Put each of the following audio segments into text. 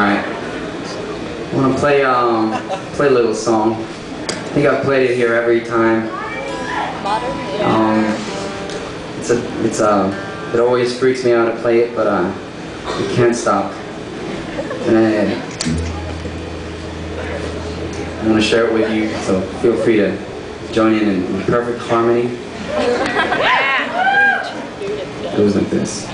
Alright. I want to play a little song. I think I've played it here every time. It always freaks me out to play it, but you can't stop. And I want to share it with you, so feel free to join in perfect harmony. It goes like this.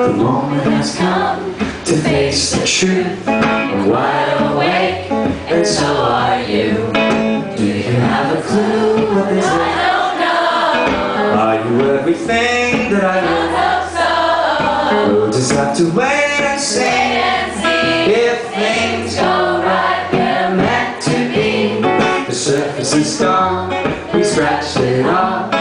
The moment has come to face the truth. I'm wide awake, and so are you. Do you have a clue what this is? I don't know. Are you everything that I know? We'll just have to wait and see. If things go right, we're meant to be. The surface is gone, we scratched it off.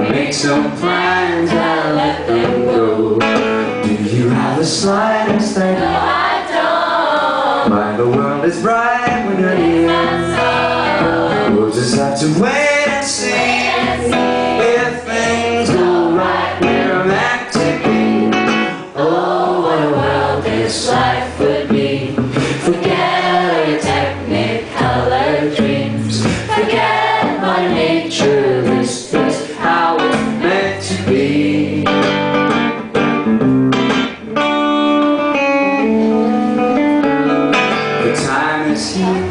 Make some plans and let them go. Do you have the slightest idea? No, I don't. Why the world is bright when you're here? We'll just have to wait and see. If things go right, we're meant to be. Oh, what a world this life would be. Forget your technicolor dreams. Forget my nature. This is how it's meant to be. The time is here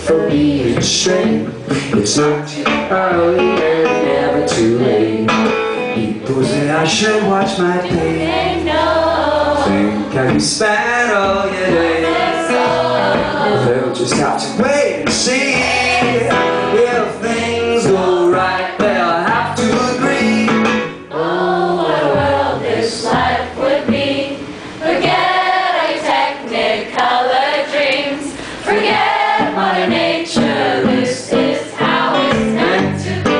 for being straight. It's not too early and never too late. People say I should watch my pay. Think I can spend all your day. They'll just have to wait and see. If things go right, they'll have to agree. Oh, what a world this life would be. Forget our technicolor dreams. Forget Mother Nature. This is how it's meant to be.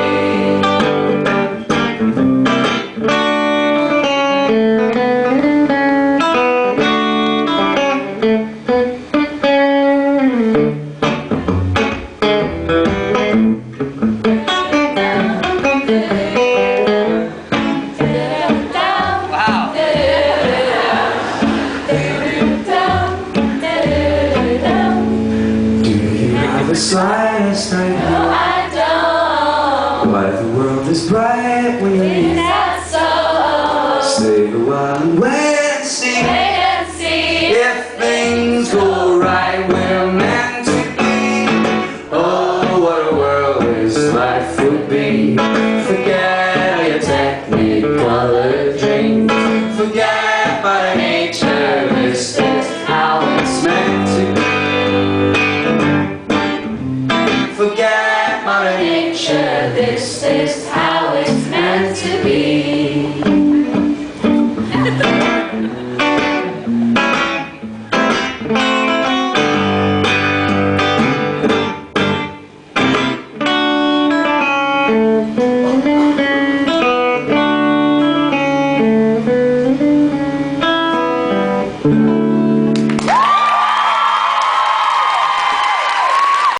The slightest idea. No, I don't. Why the world is bright when you're here. So. Stay a while and wait and see. If things go right, we're meant to be. Oh, what a world this life would be. Forget your technicolor dreams. Forget Mother Nature. This is how it's meant to be. Forget Mother Nature, this is how it's meant to be.